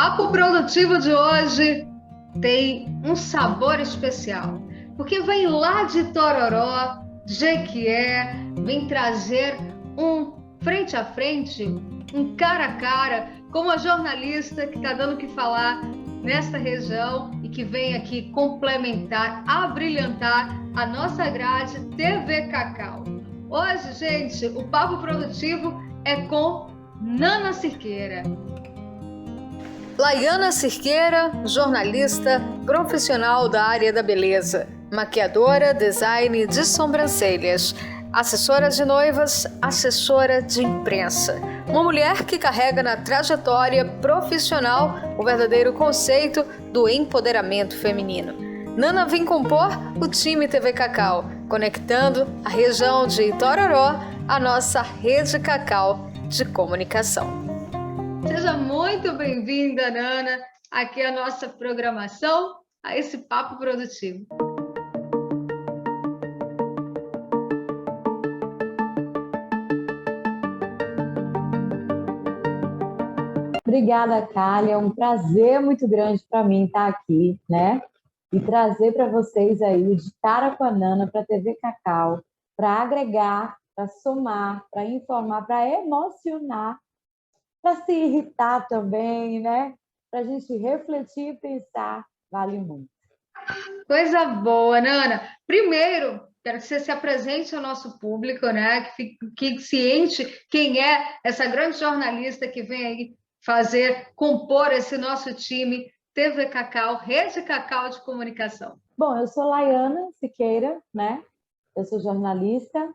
Papo Produtivo de hoje tem um sabor especial, porque vem lá de Tororó, Jequié, vem trazer um frente a frente, um cara a cara, com uma jornalista que está dando o que falar nesta região e que vem aqui complementar, abrilhantar a nossa grade TV Cacau. Hoje, gente, o Papo Produtivo é com Nana Cirqueira. Laiana Cirqueira, jornalista, profissional da área da beleza, maquiadora, design de sobrancelhas, assessora de noivas, assessora de imprensa. Uma mulher que carrega na trajetória profissional o verdadeiro conceito do empoderamento feminino. Nana vem compor o time TV Cacau, conectando a região de Itororó à nossa rede Cacau de comunicação. Seja muito bem-vinda, Nana, aqui à nossa programação, a esse Papo Produtivo. Obrigada, Cália. É um prazer muito grande para mim estar aqui, né? E trazer para vocês aí o De Cara com a Nana para a TV Cacau, para agregar, para somar, para informar, para emocionar, para se irritar também, né? Para a gente refletir e pensar, vale muito. Coisa boa, Nana. Primeiro, quero que você se apresente ao nosso público, né? Que fique ciente quem é essa grande jornalista que vem aí compor esse nosso time TV Cacau, Rede Cacau de Comunicação. Bom, eu sou Laiana Cirqueira, né? Eu sou jornalista.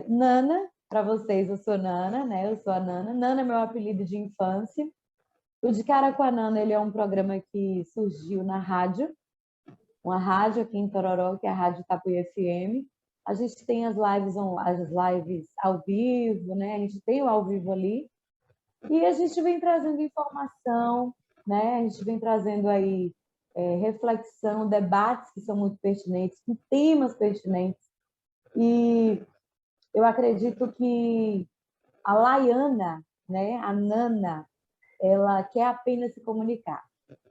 Nana, para vocês, eu sou Nana, né? Eu sou a Nana. Nana é meu apelido de infância. O De Cara com a Nana, ele é um programa que surgiu na rádio, uma rádio aqui em Tororó, que é a Rádio Itapuí FM. A gente tem as lives ao vivo, né? A gente tem o ao vivo ali. E a gente vem trazendo informação, né? A gente vem trazendo aí reflexão, debates que são muito pertinentes, com temas pertinentes. E eu acredito que a Laiana, né? A Nana, ela quer apenas se comunicar.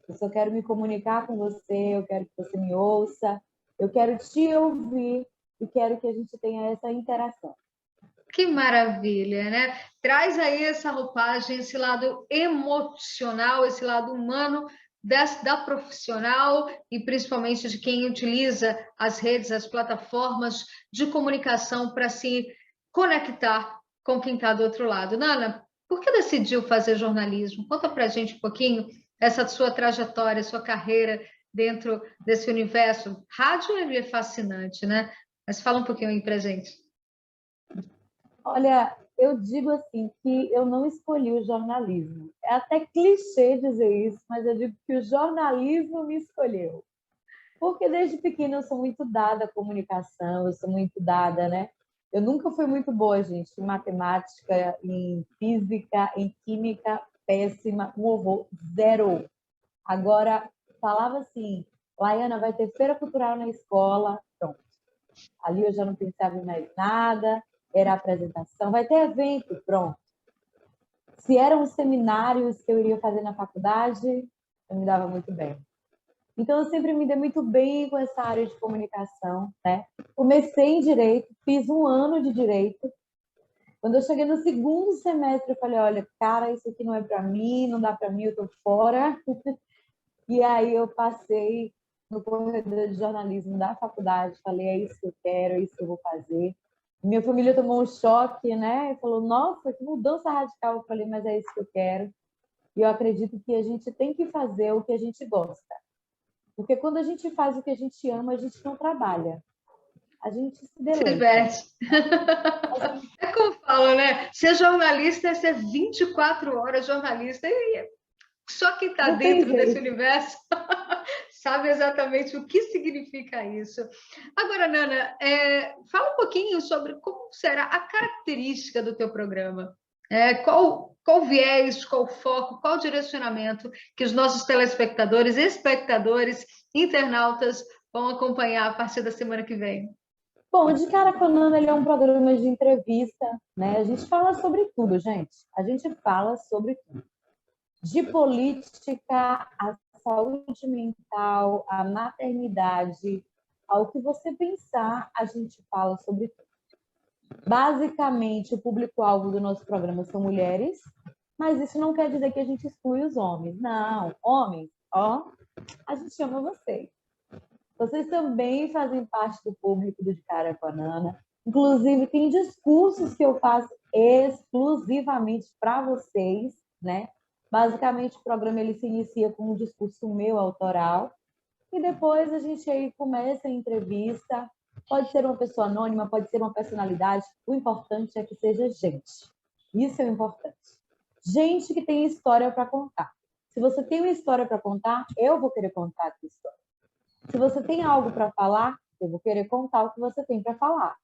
Eu só quero me comunicar com você, eu quero que você me ouça, eu quero te ouvir e quero que a gente tenha essa interação. Que maravilha, né? Traz aí essa roupagem, esse lado emocional, esse lado humano da profissional e principalmente de quem utiliza as redes, as plataformas de comunicação para se conectar com quem está do outro lado. Nana, por que decidiu fazer jornalismo? Conta para a gente um pouquinho essa sua trajetória, sua carreira dentro desse universo. Rádio é fascinante, né? Mas fala um pouquinho aí para a gente. Olha, eu digo assim que eu não escolhi o jornalismo. É até clichê dizer isso, mas eu digo que o jornalismo me escolheu. Porque desde pequena eu sou muito dada à comunicação, eu sou muito dada, né? Eu nunca fui muito boa, gente, em matemática, em física, em química, péssima, um horror, zero. Agora, falava assim, Laiana, vai ter feira cultural na escola, pronto. Ali eu já não pensava em mais nada, era apresentação, vai ter evento, pronto. Se eram os seminários que eu iria fazer na faculdade, eu me dava muito bem. Então, eu sempre me dei muito bem com essa área de comunicação, né? Comecei em Direito, fiz um ano de Direito. Quando eu cheguei no segundo semestre, eu falei, olha, cara, isso aqui não é para mim, não dá para mim, eu tô fora. E aí eu passei no corredor de jornalismo da faculdade, falei, é isso que eu quero, é isso que eu vou fazer. Minha família tomou um choque, né? E falou, nossa, que mudança radical. Eu falei, mas é isso que eu quero. E eu acredito que a gente tem que fazer o que a gente gosta. Porque quando a gente faz o que a gente ama, a gente não trabalha. A gente se deleita. É como fala, né? Ser jornalista é ser 24 horas jornalista. E só quem está dentro desse universo sabe exatamente o que significa isso. Agora, Nana, fala um pouquinho sobre como será a característica do teu programa. Qual viés, qual foco, qual direcionamento que os nossos telespectadores, espectadores, internautas vão acompanhar a partir da semana que vem? Bom, De Cara com a Nana, ele é um programa de entrevista, né? A gente fala sobre tudo, gente. A gente fala sobre tudo. de política, a saúde mental, a maternidade, ao que você pensar, a gente fala sobre tudo. Basicamente, o público-alvo do nosso programa são mulheres, mas isso não quer dizer que a gente exclui os homens. Não, homens, ó, a gente ama vocês. Vocês também fazem parte do público do De Cara com a Nana. Inclusive, tem discursos que eu faço exclusivamente para vocês, né? Basicamente, o programa ele se inicia com um discurso meu autoral e depois a gente aí começa a entrevista. Pode ser uma pessoa anônima, pode ser uma personalidade. O importante é que seja gente. Isso é o importante. Gente que tem história para contar. Se você tem uma história para contar, eu vou querer contar a sua história. Se você tem algo para falar, eu vou querer contar o que você tem para falar.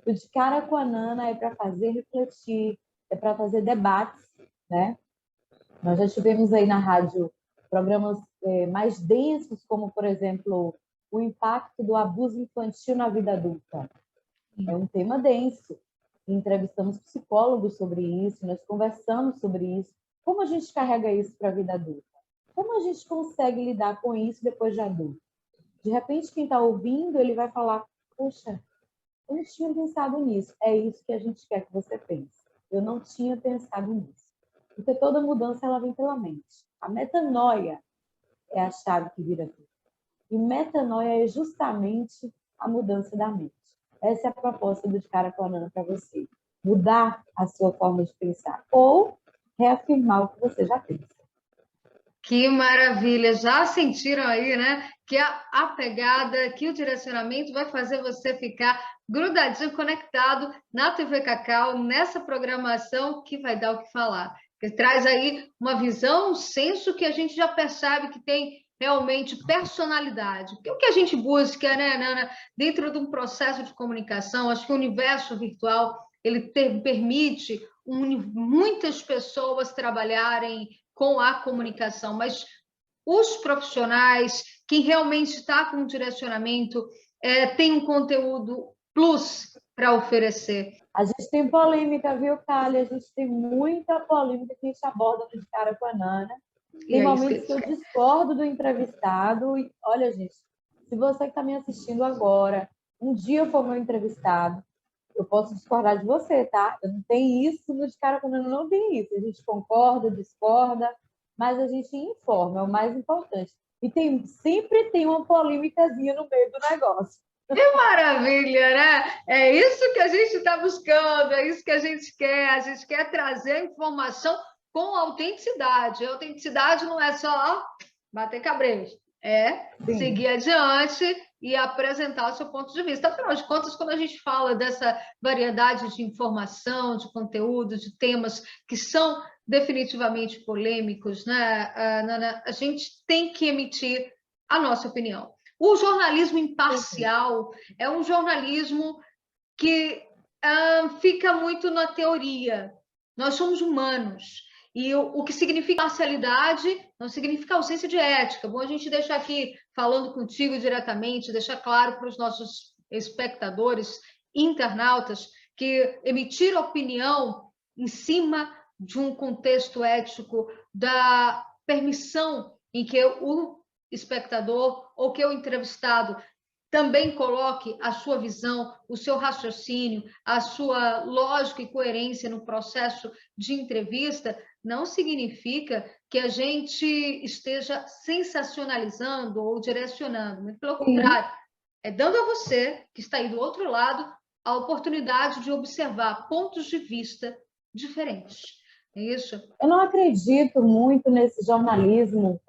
O De Cara com a Nana é para fazer refletir, é para fazer debates, né? Nós já tivemos aí na rádio programas mais densos, como, por exemplo, o impacto do abuso infantil na vida adulta. É um tema denso. Entrevistamos psicólogos sobre isso, nós conversamos sobre isso. Como a gente carrega isso para a vida adulta? Como a gente consegue lidar com isso depois de adulto? De repente, quem está ouvindo, ele vai falar, poxa, eu não tinha pensado nisso. É isso que a gente quer que você pense. Eu não tinha pensado nisso. Porque toda mudança, ela vem pela mente. A metanoia é a chave que vira tudo. E metanoia é justamente a mudança da mente. Essa é a proposta do De Cara com a Nana para você. Mudar a sua forma de pensar. Ou reafirmar o que você já pensa. Que maravilha! Já sentiram aí, né? Que a pegada, que o direcionamento vai fazer você ficar grudadinho, conectado na TV Cacau, nessa programação que vai dar o que falar. Que traz aí uma visão, um senso que a gente já percebe que tem realmente personalidade. Porque o que a gente busca, né, Nana, dentro de um processo de comunicação, acho que o universo virtual ele permite muitas pessoas trabalharem com a comunicação, mas os profissionais, quem realmente está com um direcionamento, tem um conteúdo plus para oferecer. A gente tem polêmica, viu, Kali? A gente tem muita polêmica que a gente aborda no De Cara com a Nana. Tem momentos que eu discordo do entrevistado. E, olha, gente, se você que está me assistindo agora, um dia for meu entrevistado, eu posso discordar de você, tá? Eu não tenho isso no De Cara com a Nana, não tem isso. A gente concorda, discorda, mas a gente informa, é o mais importante. E sempre tem uma polêmicazinha no meio do negócio. Que maravilha, né? É isso que a gente está buscando, é isso que a gente quer. A gente quer trazer a informação com autenticidade. A autenticidade não é só bater cabresto, é seguir adiante e apresentar o seu ponto de vista. Afinal de contas, quando a gente fala dessa variedade de informação, de conteúdo, de temas que são definitivamente polêmicos, né, Nana, a gente tem que emitir a nossa opinião. O jornalismo imparcial é um jornalismo que fica muito na teoria. Nós somos humanos. E o que significa parcialidade não significa ausência de ética. Bom, a gente deixar aqui, falando contigo diretamente, deixar claro para os nossos espectadores, internautas, que emitir opinião em cima de um contexto ético da permissão em que o espectador ou que o entrevistado também coloque a sua visão, o seu raciocínio, a sua lógica e coerência no processo de entrevista, não significa que a gente esteja sensacionalizando ou direcionando. Muito pelo contrário, é dando a você, que está aí do outro lado, a oportunidade de observar pontos de vista diferentes. É isso? Eu não acredito muito nesse jornalismo,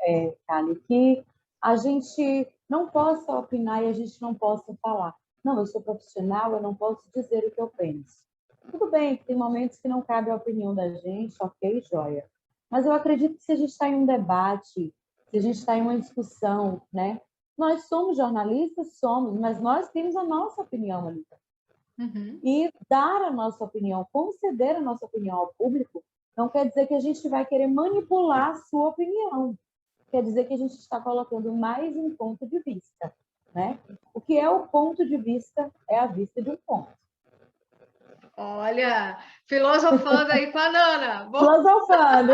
Kali, que a gente não possa opinar e a gente não possa falar. Não, eu sou profissional, eu não posso dizer o que eu penso. Tudo bem, tem momentos que não cabe a opinião da gente, ok, joia. Mas eu acredito que se a gente está em um debate, se a gente está em uma discussão, né? Nós somos jornalistas, somos, mas nós temos a nossa opinião ali. Uhum. E dar a nossa opinião, conceder a nossa opinião ao público, não quer dizer que a gente vai querer manipular a sua opinião. Quer dizer que a gente está colocando mais um ponto de vista, né? O que é o ponto de vista é a vista de um ponto. Olha, filosofando aí com a Nana. Filosofando.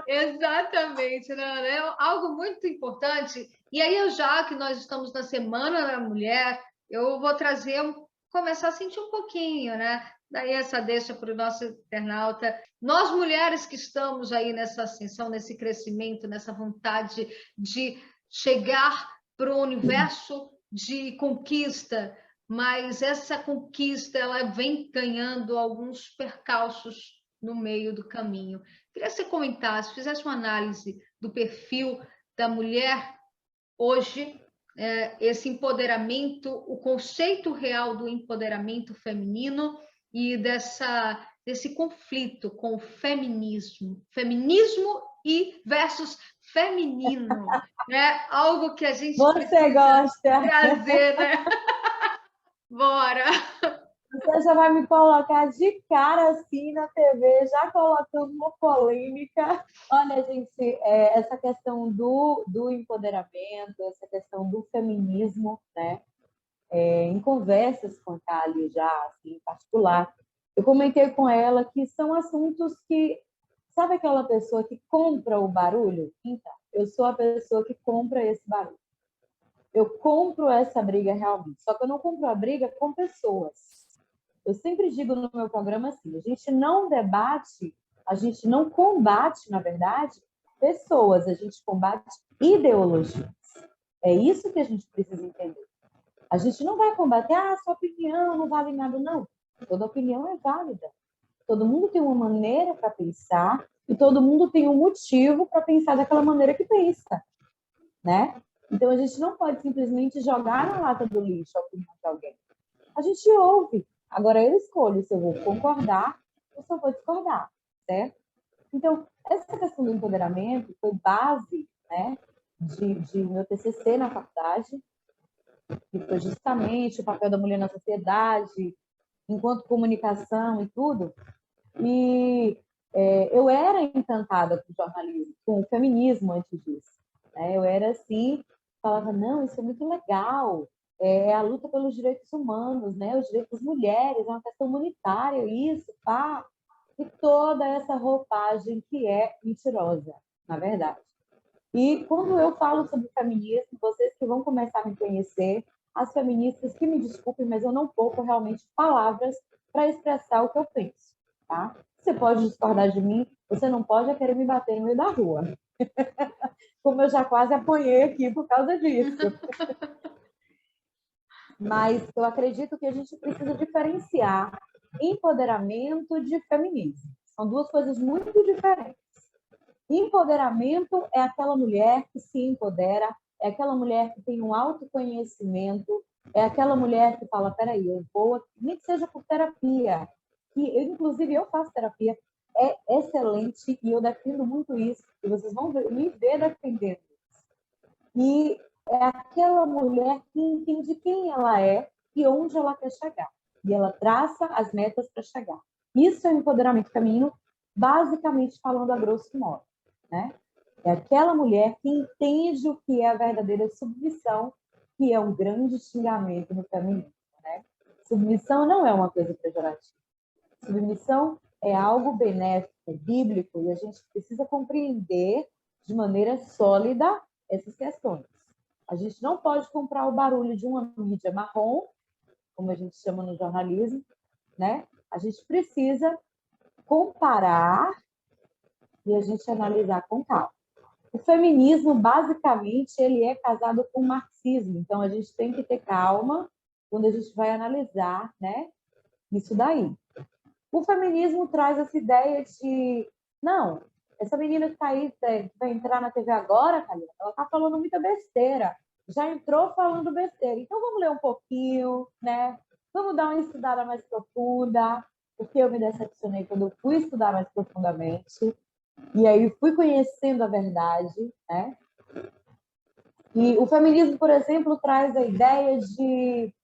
Exatamente, Nana. É algo muito importante. E aí, já que nós estamos na Semana da Mulher, eu vou trazer, começar a sentir um pouquinho, né? Daí essa deixa para o nosso internauta. Nós, mulheres que estamos aí nessa ascensão, nesse crescimento, nessa vontade de chegar para o universo de conquista, mas essa conquista ela vem ganhando alguns percalços no meio do caminho. Queria que você comentasse, fizesse uma análise do perfil da mulher hoje, esse empoderamento, o conceito real do empoderamento feminino e desse conflito com o feminismo e versus feminino, né? Algo que a gente Você precisa gosta? trazer, né? Bora! Você já vai me colocar de cara assim na TV, já colocando uma polêmica. Olha, gente, essa questão do empoderamento, essa questão do feminismo, né? Em conversas com a Kali já, assim, em particular, eu comentei com ela que são assuntos que... Sabe aquela pessoa que compra o barulho? Então, eu sou a pessoa que compra esse barulho. Eu compro essa briga realmente. Só que eu não compro a briga com pessoas. Eu sempre digo no meu programa assim, a gente não debate, a gente não combate, na verdade, pessoas, a gente combate ideologias. É isso que a gente precisa entender. A gente não vai combater, sua opinião não vale nada, não. Toda opinião é válida. Todo mundo tem uma maneira para pensar e todo mundo tem um motivo para pensar daquela maneira que pensa, né? Então, a gente não pode simplesmente jogar na lata do lixo a opinião de alguém. A gente ouve. Agora, eu escolho se eu vou concordar ou se eu vou discordar, certo? Então, essa questão do empoderamento foi base, né, de meu TCC na faculdade, que foi justamente o papel da mulher na sociedade, enquanto comunicação e tudo. E eu era encantada com o jornalismo, com o feminismo antes disso. Né? Eu era assim, falava, não, isso é muito legal, é a luta pelos direitos humanos, né? Os direitos das mulheres, é uma questão humanitária, isso, pá. E toda essa roupagem que é mentirosa, na verdade. E quando eu falo sobre feminismo, vocês que vão começar a me conhecer, as feministas que me desculpem, mas eu não poupo realmente palavras para expressar o que eu penso, tá? Você pode discordar de mim, você não pode querer me bater no meio da rua. Como eu já quase apanhei aqui por causa disso. Mas eu acredito que a gente precisa diferenciar empoderamento de feminismo. São duas coisas muito diferentes. Empoderamento é aquela mulher que se empodera, é aquela mulher que tem um autoconhecimento, é aquela mulher que fala, peraí, eu vou, nem que seja por terapia, que inclusive eu faço terapia, é excelente e eu defendo muito isso, e vocês vão me ver defendendo isso. E é aquela mulher que entende quem ela é e onde ela quer chegar. E ela traça as metas para chegar. Isso é empoderamento feminino, basicamente falando a grosso modo. Né? É aquela mulher que entende o que é a verdadeira submissão, que é um grande xingamento no feminismo. Né? Submissão não é uma coisa pejorativa. Submissão é algo benéfico, bíblico, e a gente precisa compreender de maneira sólida essas questões. A gente não pode comprar o barulho de uma mídia marrom, como a gente chama no jornalismo, né? A gente precisa comparar e a gente analisar com calma. O feminismo, basicamente, ele é casado com o marxismo, então a gente tem que ter calma quando a gente vai analisar, né, isso daí. O feminismo traz essa ideia de, não, essa menina que está aí, que vai entrar na TV agora, Calil, ela está falando muita besteira, já entrou falando besteira, então vamos ler um pouquinho, né? Vamos dar uma estudada mais profunda, porque eu me decepcionei quando eu fui estudar mais profundamente. E aí fui conhecendo a verdade, né? E o feminismo, por exemplo, traz a ideia de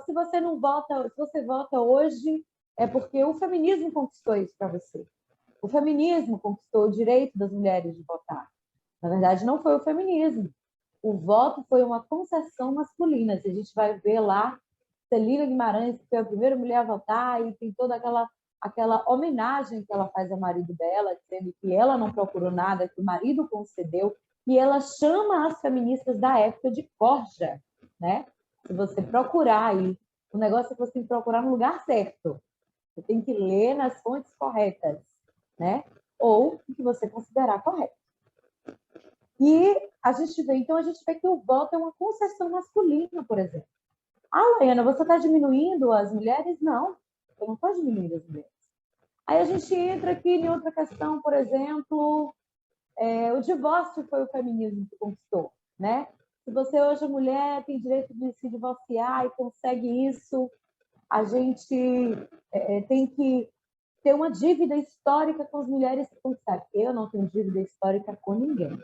se você não vota, se você vota hoje, é porque o feminismo conquistou isso para você. O feminismo conquistou o direito das mulheres de votar. Na verdade, não foi o feminismo. O voto foi uma concessão masculina. Se a gente vai ver lá Celina Guimarães, que foi a primeira mulher a votar, e tem toda aquela homenagem que ela faz ao marido dela, dizendo que ela não procurou nada, que o marido concedeu, e ela chama as feministas da época de corja, né? Se você procurar aí, o negócio é que você tem que procurar no lugar certo. Você tem que ler nas fontes corretas, né? Ou o que você considerar correto. E a gente vê que o voto é uma concessão masculina, por exemplo. Ah, Laiana, você está diminuindo as mulheres? Não, eu não estou diminuindo as mulheres. Aí a gente entra aqui em outra questão, por exemplo, o divórcio foi o feminismo que conquistou, né? Se você hoje é mulher, tem direito de se divorciar e consegue isso, a gente tem que ter uma dívida histórica com as mulheres que conquistaram. Eu não tenho dívida histórica com ninguém.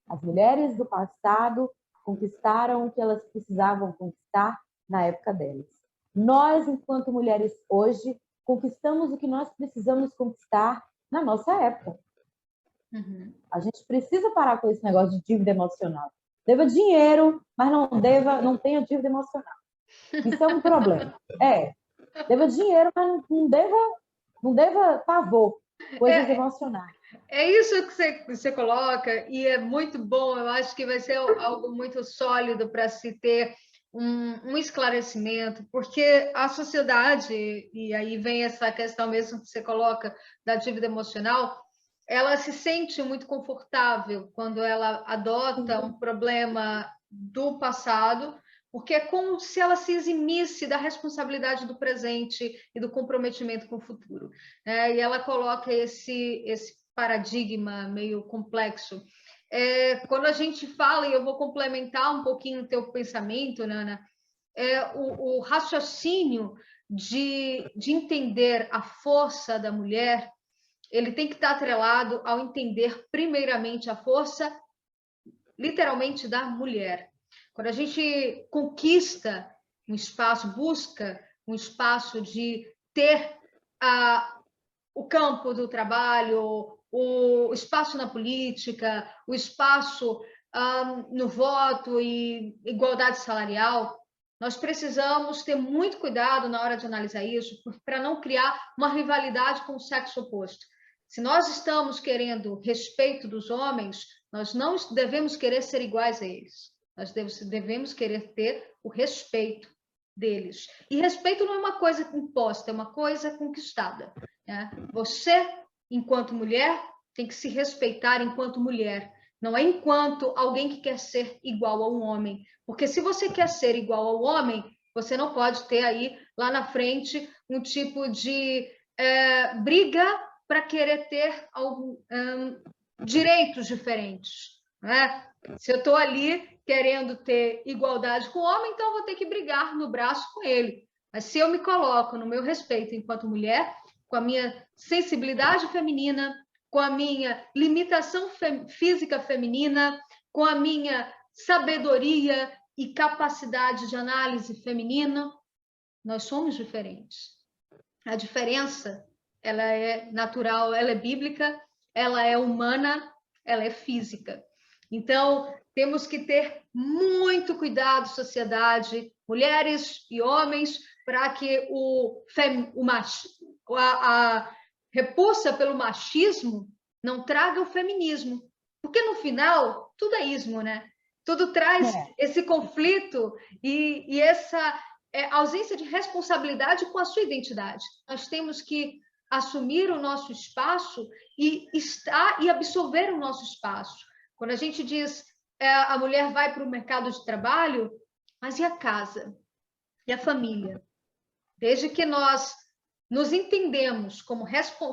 As mulheres do passado conquistaram o que elas precisavam conquistar na época delas. Nós, enquanto mulheres hoje, conquistamos o que nós precisamos conquistar na nossa época. Uhum. A gente precisa parar com esse negócio de dívida emocional. Deva dinheiro, mas não tenha dívida emocional. Isso é um problema. Deva dinheiro, mas não deva pavor, coisas emocionais. É isso que você coloca, e é muito bom. Eu acho que vai ser algo muito sólido para se ter um esclarecimento, porque a sociedade, e aí vem essa questão mesmo que você coloca da dívida emocional, ela se sente muito confortável quando ela adota um problema do passado, porque é como se ela se eximisse da responsabilidade do presente e do comprometimento com o futuro. E ela coloca esse paradigma meio complexo. Quando a gente fala, e eu vou complementar um pouquinho o teu pensamento, Nana, o raciocínio de entender a força da mulher, ele tem que estar atrelado ao entender primeiramente a força, literalmente, da mulher. Quando a gente conquista um espaço, busca um espaço de ter o campo do trabalho, o espaço na política, o espaço no voto e igualdade salarial, nós precisamos ter muito cuidado na hora de analisar isso, para não criar uma rivalidade com o sexo oposto. Se nós estamos querendo respeito dos homens, nós não devemos querer ser iguais a eles. Nós devemos querer ter o respeito deles. E respeito não é uma coisa imposta, é uma coisa conquistada. Você, enquanto mulher, tem que se respeitar enquanto mulher, não é enquanto alguém que quer ser igual a um homem, porque se você quer ser igual ao homem, você não pode ter aí lá na frente um tipo de briga para querer ter direitos diferentes, né? Se eu estou ali querendo ter igualdade com o homem, então eu vou ter que brigar no braço com ele. Mas se eu me coloco no meu respeito enquanto mulher, com a minha sensibilidade feminina, com a minha limitação física feminina, com a minha sabedoria e capacidade de análise feminina, nós somos diferentes. A diferença, ela é natural, ela é bíblica, ela é humana, ela é física. Então, temos que ter muito cuidado, sociedade, mulheres e homens, para que a repulsa pelo machismo não traga o feminismo. Porque, no final, tudo é ismo, né? Tudo traz esse conflito e essa ausência de responsabilidade com a sua identidade. Nós temos que assumir o nosso espaço e estar e absorver o nosso espaço. Quando a gente diz a mulher vai para o mercado de trabalho, mas e a casa? E a família? Desde que nós nos entendemos como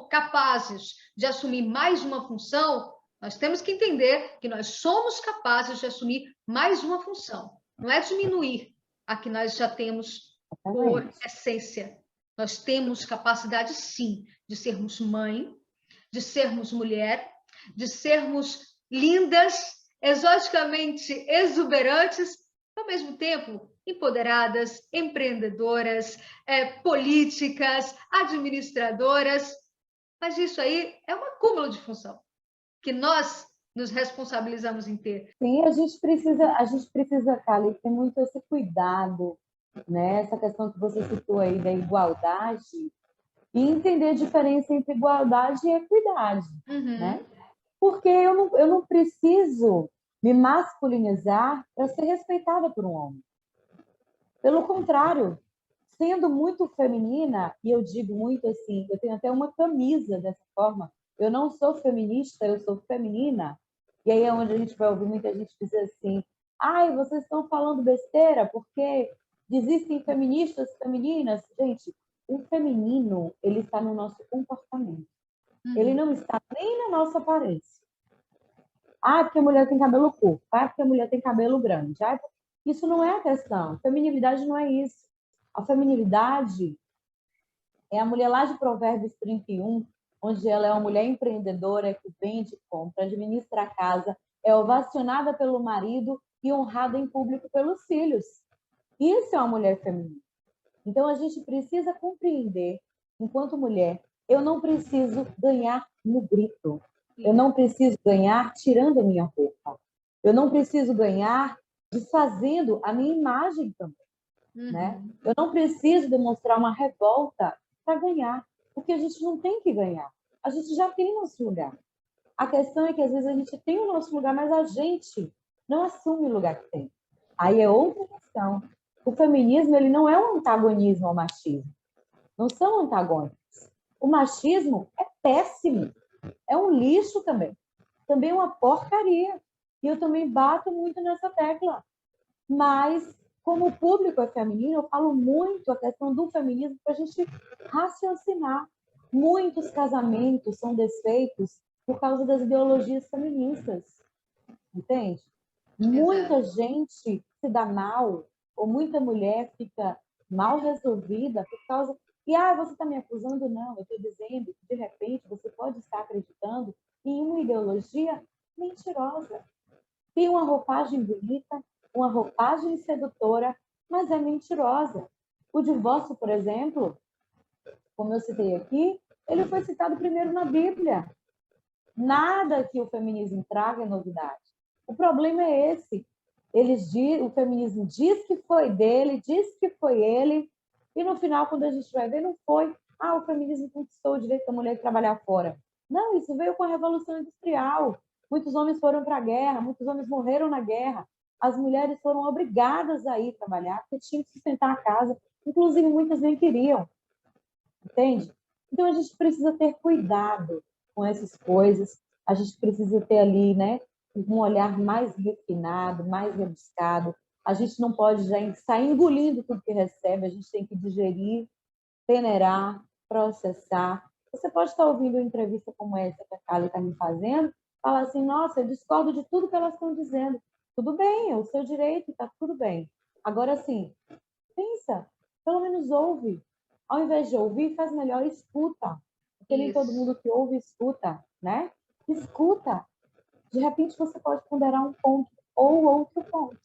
capazes de assumir mais uma função, nós temos que entender que nós somos capazes de assumir mais uma função. Não é diminuir a que nós já temos por essência. Nós temos capacidade, sim, de sermos mãe, de sermos mulher, de sermos lindas, exoticamente exuberantes, ao mesmo tempo empoderadas, empreendedoras, políticas, administradoras. Mas isso aí é um acúmulo de função que nós nos responsabilizamos em ter. Sim, a gente precisa, Cali, ter muito esse cuidado né? Essa questão que você citou aí da igualdade, e entender a diferença entre igualdade e equidade, né? Uhum. Porque eu não preciso me masculinizar para ser respeitada por um homem. Pelo contrário, sendo muito feminina, e eu digo muito assim, eu tenho até uma camisa dessa forma, eu não sou feminista, eu sou feminina, e aí é onde a gente vai ouvir muita gente dizer assim, ai, vocês estão falando besteira, porque existem feministas femininas. Gente, o feminino, ele está no nosso comportamento, ele Uhum. não está nem na nossa aparência. Ah, porque a mulher tem cabelo curto. Ah, porque a mulher tem cabelo grande. Ah, isso não é a questão. Feminilidade não é isso. A feminilidade é a mulher lá de Provérbios 31, onde ela é uma mulher empreendedora que vende, compra, administra a casa, é ovacionada pelo marido e honrada em público pelos filhos. Isso é uma mulher feminina. Então a gente precisa compreender, enquanto mulher, eu não preciso ganhar no grito. Eu não preciso ganhar tirando a minha roupa. Eu não preciso ganhar desfazendo a minha imagem também, né? Uhum. Eu não preciso demonstrar uma revolta para ganhar, porque a gente não tem que ganhar. A gente já tem nosso lugar. A questão é que às vezes a gente tem o nosso lugar, mas a gente não assume o lugar que tem. Aí é outra questão. O feminismo, ele não é um antagonismo ao machismo. Não são antagônicos. O machismo é péssimo. É um lixo também. Também é uma porcaria. E eu também bato muito nessa tecla. Mas, como o público é feminino, eu falo muito a questão do feminismo para a gente raciocinar. Muitos casamentos são desfeitos por causa das ideologias feministas, entende? Muita Exato. gente se dá mal, ou muita mulher fica mal resolvida por causa. E você está me acusando? Não, eu estou dizendo que de repente você pode estar acreditando em uma ideologia mentirosa. Tem uma roupagem bonita, uma roupagem sedutora, mas é mentirosa. O divórcio, por exemplo, como eu citei aqui, ele foi citado primeiro na Bíblia. Nada que o feminismo traga é novidade. O problema é esse. O feminismo diz que foi dele, diz que foi ele, e no final, quando a gente vai ver, não foi. O feminismo conquistou o direito da mulher de trabalhar fora. Não, isso veio com a Revolução Industrial. Muitos homens foram para a guerra, muitos homens morreram na guerra. As mulheres foram obrigadas a ir trabalhar, porque tinham que sustentar a casa. Inclusive, muitas nem queriam, entende? Então, a gente precisa ter cuidado com essas coisas. A gente precisa ter ali, né, um olhar mais refinado, mais rebuscado. A gente não pode já sair engolindo tudo que recebe, a gente tem que digerir, peneirar, processar. Você pode estar ouvindo uma entrevista como essa que a Carla está me fazendo, falar assim, nossa, eu discordo de tudo que elas estão dizendo. Tudo bem, é o seu direito, está tudo bem. Agora, sim, pensa, pelo menos ouve. Ao invés de ouvir, faz melhor, escuta. Porque nem todo Isso. mundo que ouve escuta, né? Escuta. De repente você pode ponderar um ponto ou outro ponto.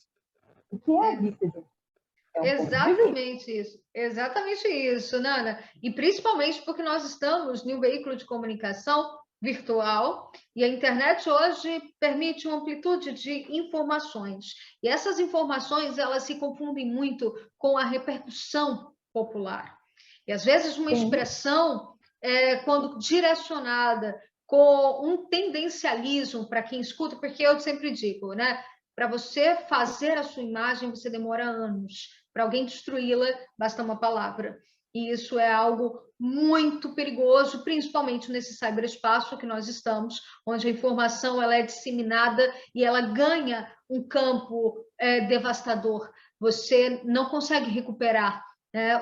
O que é a É. vida? É um ponto de vista. Exatamente isso, Nana. E principalmente porque nós estamos em um veículo de comunicação virtual e a internet hoje permite uma amplitude de informações. E essas informações, elas se confundem muito com a repercussão popular. E às vezes uma Sim, expressão, quando direcionada com um tendencialismo para quem escuta, porque eu sempre digo, né? Para você fazer a sua imagem, você demora anos. Para alguém destruí-la, basta uma palavra. E isso é algo muito perigoso, principalmente nesse cyberespaço que nós estamos, onde a informação ela é disseminada e ela ganha um campo devastador. Você não consegue recuperar.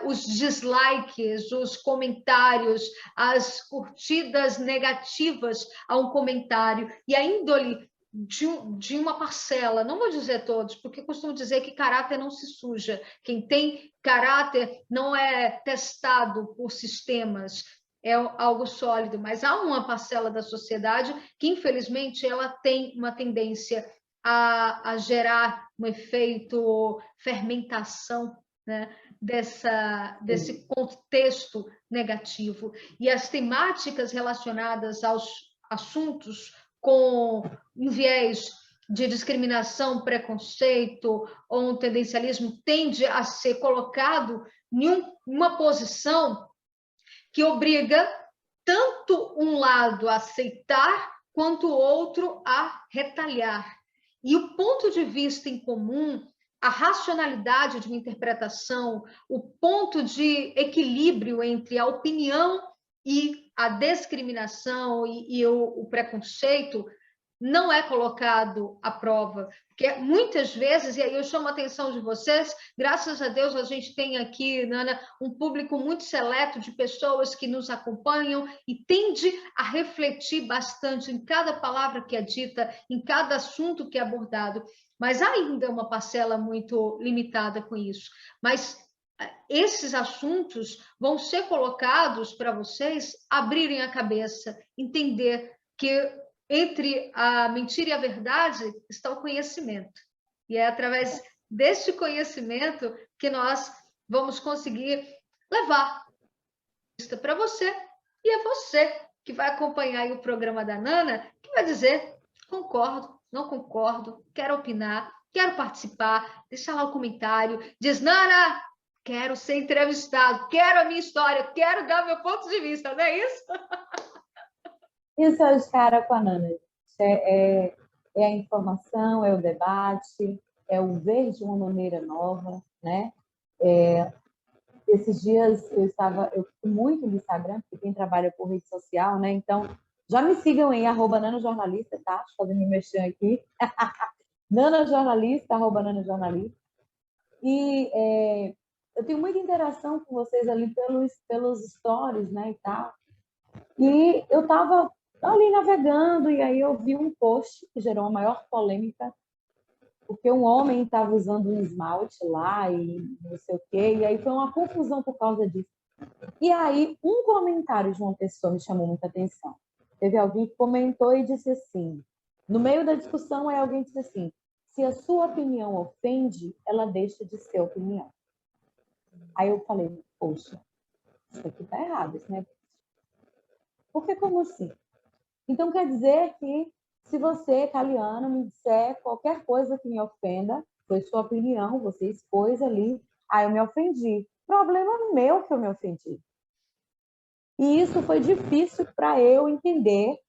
Os dislikes, os comentários, as curtidas negativas a um comentário e a índole de uma parcela, não vou dizer todos, porque costumo dizer que caráter não se suja. Quem tem caráter não é testado por sistemas, é algo sólido, mas há uma parcela da sociedade que, infelizmente, ela tem uma tendência a gerar um efeito fermentação, né, sim. desse contexto negativo. E as temáticas relacionadas aos assuntos com um viés de discriminação, preconceito ou um tendencialismo tende a ser colocado em uma posição que obriga tanto um lado a aceitar quanto o outro a retalhar. E o ponto de vista em comum, a racionalidade de uma interpretação, o ponto de equilíbrio entre a opinião e a discriminação e o preconceito não é colocado à prova, porque muitas vezes, e aí eu chamo a atenção de vocês, graças a Deus a gente tem aqui, Nana, um público muito seleto de pessoas que nos acompanham e tende a refletir bastante em cada palavra que é dita, em cada assunto que é abordado, mas ainda é uma parcela muito limitada com isso. Mas esses assuntos vão ser colocados para vocês abrirem a cabeça, entender que entre a mentira e a verdade está o conhecimento. E é através deste conhecimento que nós vamos conseguir levar isso para você. E é você que vai acompanhar o programa da Nana, que vai dizer: concordo, não concordo, quero opinar, quero participar, deixa lá o comentário, diz: Nana, quero ser entrevistado, quero a minha história, quero dar meu ponto de vista, não é isso? Isso é os caras com a Nana. É a informação, é o debate, é o ver de uma maneira nova, né? Esses dias eu fico muito no Instagram, porque quem trabalha por rede social, né? Então, já me sigam em @nanajornalista, tá? Deixa eu fazer me mexer aqui. nanajornalista, @nanajornalista. E eu tenho muita interação com vocês ali pelos stories, né, e tal. E eu estava ali navegando, e aí eu vi um post que gerou a maior polêmica, porque um homem estava usando um esmalte lá e não sei o quê, e aí foi uma confusão por causa disso. E aí um comentário de uma pessoa me chamou muita atenção. Teve alguém que comentou e disse assim, no meio da discussão, alguém disse assim: se a sua opinião ofende, ela deixa de ser opinião. Aí eu falei: poxa, isso aqui tá errado, isso, né? Porque como assim? Então quer dizer que se você, Caliano, me disser qualquer coisa que me ofenda, foi sua opinião, você expôs ali, aí eu me ofendi. Problema meu que eu me ofendi. E isso foi difícil para eu entender.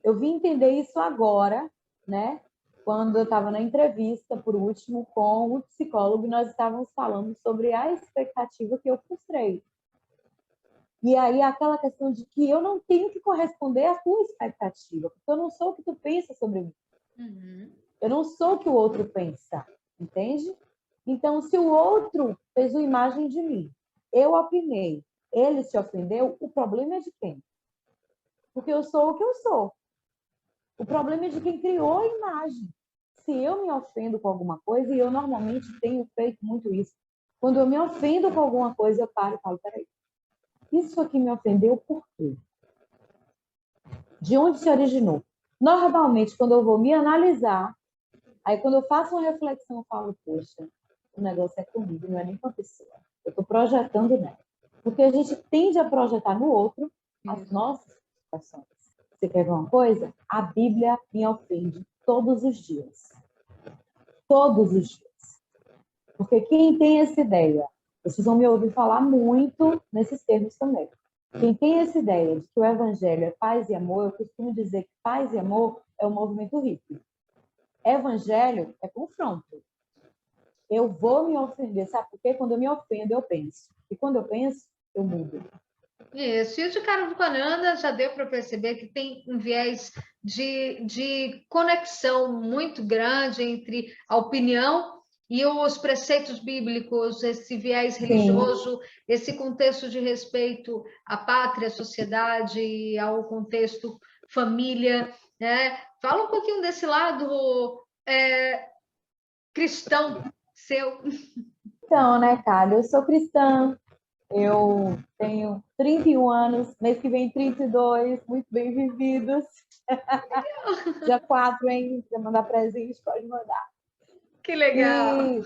Eu vim entender isso agora, né? Quando eu estava na entrevista, por último, com o psicólogo, e nós estávamos falando sobre a expectativa que eu frustrei. E aí aquela questão de que eu não tenho que corresponder à tua expectativa, porque eu não sou o que tu pensa sobre mim. Uhum. Eu não sou o que o outro pensa, entende? Então, se o outro fez uma imagem de mim, eu opinei, ele se ofendeu, o problema é de quem? Porque eu sou o que eu sou. O problema é de quem criou a imagem. Se eu me ofendo com alguma coisa, e eu normalmente tenho feito muito isso, quando eu me ofendo com alguma coisa, eu paro e falo: peraí, isso aqui me ofendeu por quê? De onde se originou? Normalmente, quando eu vou me analisar, aí quando eu faço uma reflexão, eu falo: poxa, o negócio é comigo, não é nem com a pessoa. Eu estou projetando nela. Porque a gente tende a projetar no outro as nossas situações. Você quer ver uma coisa? A Bíblia me ofende todos os dias. Todos os dias. Porque quem tem essa ideia, vocês vão me ouvir falar muito nesses termos também. Quem tem essa ideia de que o evangelho é paz e amor, eu costumo dizer que paz e amor é o movimento hippie. Evangelho é confronto. Eu vou me ofender, sabe por quê? Quando eu me ofendo, eu penso. E quando eu penso, eu mudo. Isso, e o de Cara do Banana já deu para perceber que tem um viés de conexão muito grande entre a opinião e os preceitos bíblicos, esse viés religioso, sim, esse contexto de respeito à pátria, à sociedade, ao contexto família, né? Fala um pouquinho desse lado cristão seu. Então, né, cara, eu sou cristã, eu tenho 31 anos, mês que vem 32, muito bem vividos. Dia 4, hein? Se quiser mandar presente, pode mandar. Que legal! E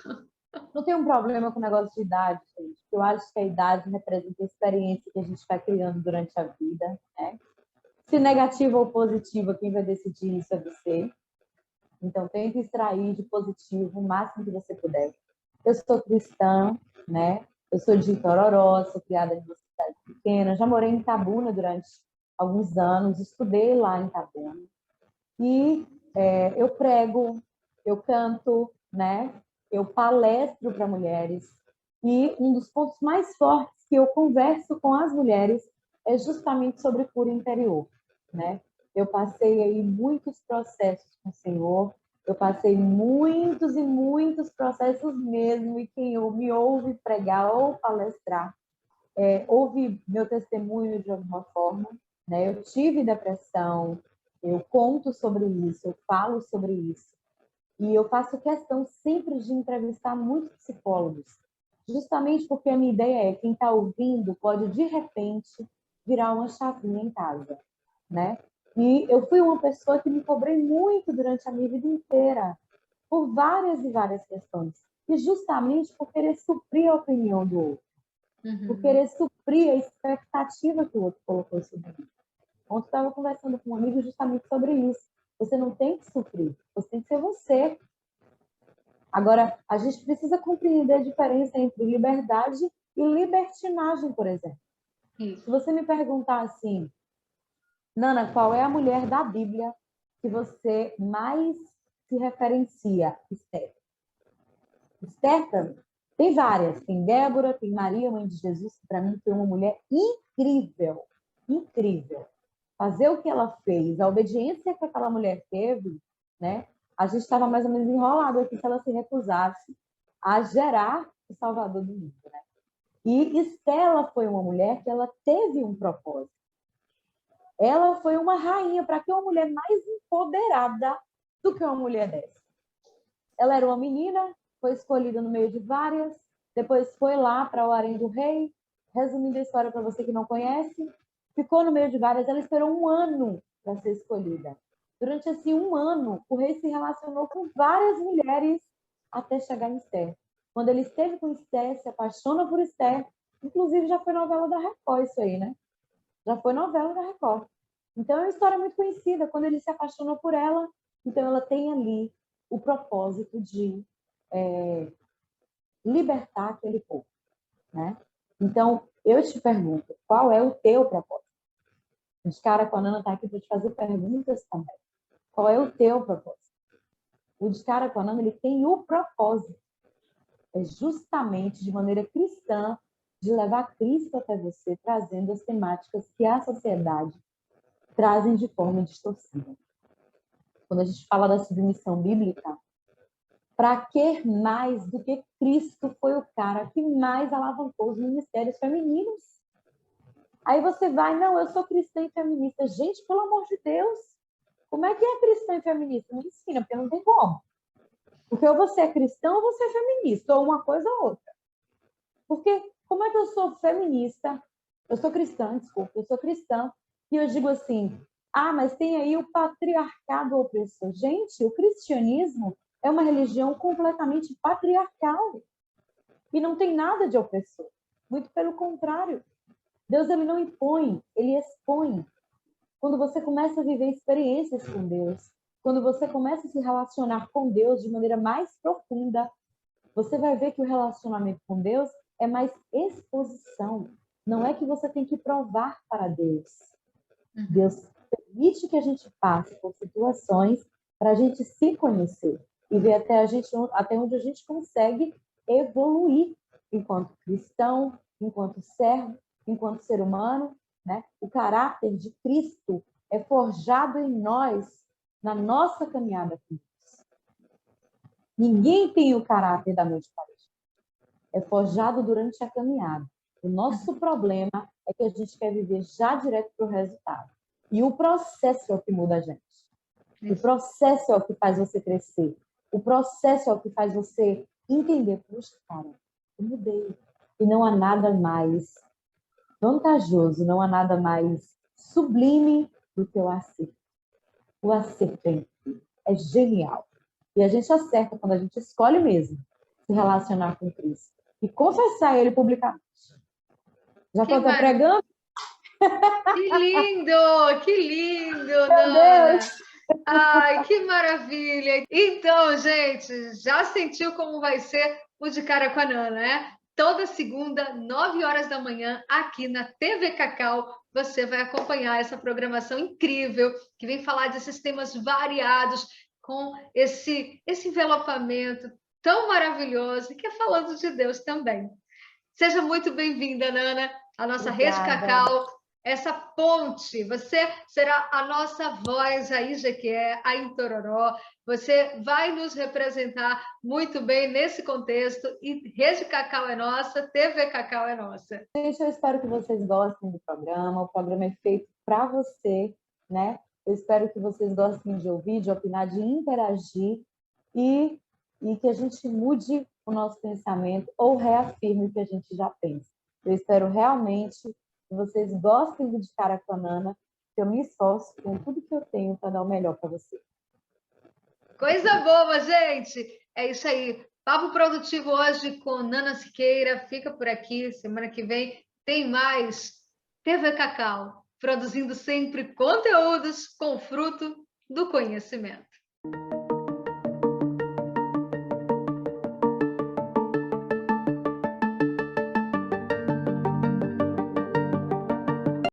não tem um problema com o negócio de idade, gente. Eu acho que a idade representa a experiência que a gente vai criando durante a vida, né? Se negativa ou positiva, quem vai decidir isso é você. Então, tenta extrair de positivo o máximo que você puder. Eu sou cristã, né? Eu sou de Itororó, sou criada em uma cidade pequena. Já morei em Itabuna durante alguns anos, estudei lá em Itabuna. E eu prego, eu canto, né? Eu palestro para mulheres. E um dos pontos mais fortes que eu converso com as mulheres é justamente sobre cura interior, né? Eu passei aí muitos processos com o Senhor, eu passei muitos e muitos processos mesmo, e quem me ouve pregar ou palestrar, ouve meu testemunho de alguma forma, né? Eu tive depressão, eu conto sobre isso, eu falo sobre isso. E eu faço questão sempre de entrevistar muitos psicólogos, justamente porque a minha ideia é quem está ouvindo pode, de repente, virar uma chavinha em casa, né? E eu fui uma pessoa que me cobrei muito durante a minha vida inteira, por várias e várias questões. E justamente por querer suprir a opinião do outro, por querer suprir a expectativa que o outro colocou sobre mim. Ontem eu estava conversando com um amigo justamente sobre isso. Você não tem que sofrer, você tem que ser você. Agora, a gente precisa compreender a diferença entre liberdade e libertinagem, por exemplo. Isso. Se você me perguntar assim, Nana, qual é a mulher da Bíblia que você mais se referencia? Esther. Esther, tem várias. Tem Débora, tem Maria, mãe de Jesus, que para mim foi uma mulher incrível. Incrível. Fazer o que ela fez, a obediência que aquela mulher teve, né? A gente estava mais ou menos enrolado aqui se ela se recusasse a gerar o Salvador do mundo, né? E Estela foi uma mulher que ela teve um propósito. Ela foi uma rainha. Para que uma mulher mais empoderada do que uma mulher dessa? Ela era uma menina, foi escolhida no meio de várias, depois foi lá para o harém do rei. Resumindo a história para você que não conhece, ficou no meio de várias, ela esperou um ano para ser escolhida. Durante esse um ano, o rei se relacionou com várias mulheres até chegar em Esther. Quando ele esteve com Esther, se apaixona por Esther, inclusive já foi novela da Record isso aí, né? Já foi novela da Record. Então é uma história muito conhecida. Quando ele se apaixonou por ela, então ela tem ali o propósito de libertar aquele povo, né? Então, eu te pergunto, qual é o teu propósito? O de cara com a Nana está aqui para te fazer perguntas também. Qual é o teu propósito? O de cara com a Nana, ele tem o propósito. É justamente de maneira cristã de levar Cristo até você, trazendo as temáticas que a sociedade trazem de forma distorcida. Quando a gente fala da submissão bíblica, para que mais do que Cristo foi o cara que mais alavancou os ministérios femininos? Aí você vai, não, eu sou cristã e feminista. Gente, pelo amor de Deus, como é que é cristã e feminista? Me ensina, porque não tem como. Porque ou você é cristão ou você é feminista, ou uma coisa ou outra. Porque como é que eu sou feminista? Eu sou cristã, desculpa, eu sou cristã, e eu digo assim, mas tem aí o patriarcado opressor. Gente, o cristianismo é uma religião completamente patriarcal. E não tem nada de opressor. Muito pelo contrário. Deus, ele não impõe, ele expõe. Quando você começa a viver experiências com Deus, quando você começa a se relacionar com Deus de maneira mais profunda, você vai ver que o relacionamento com Deus é mais exposição. Não é que você tem que provar para Deus. Deus permite que a gente passe por situações para a gente se conhecer e ver até onde a gente consegue evoluir enquanto cristão, enquanto servo, enquanto ser humano, né? O caráter de Cristo é forjado em nós, na nossa caminhada com Deus. Ninguém tem o caráter da noite para o dia. É forjado durante a caminhada. O nosso problema é que a gente quer viver já direto para o resultado. E o processo é o que muda a gente. O processo é o que faz você crescer. O processo é o que faz você entender, puxa, cara, eu mudei. E não há nada mais vantajoso, não há nada mais sublime do que o acerto. O acerto é genial. E a gente acerta quando a gente escolhe mesmo se relacionar com Cristo e confessar Ele publicamente. Já estou até pregando? Que lindo, Meu Nana. Deus! Ai, que maravilha! Então, gente, já sentiu como vai ser o De Cara com a Nana, né? Toda segunda, 9 horas da manhã, aqui na TV Cacau, você vai acompanhar essa programação incrível que vem falar desses temas variados com esse envelopamento tão maravilhoso e que é falando de Deus também. Seja muito bem-vinda, Nana, à nossa Rede Obrigada. Cacau, essa ponte. Você será a nossa voz aí, Jequié, aí em Tororó. Você vai nos representar muito bem nesse contexto. E Rede Cacau é nossa, TV Cacau é nossa. Gente, eu espero que vocês gostem do programa. O programa é feito para você, né? Eu espero que vocês gostem de ouvir, de opinar, de interagir e, que a gente mude o nosso pensamento ou reafirme o que a gente já pensa. Eu espero realmente que vocês gostem do De Cara com a Nana, que eu me esforço com tudo que eu tenho para dar o melhor para vocês. Coisa boa, gente! É isso aí. Papo produtivo hoje com Nana Siqueira. Fica por aqui. Semana que vem tem mais TV Cacau, produzindo sempre conteúdos com fruto do conhecimento.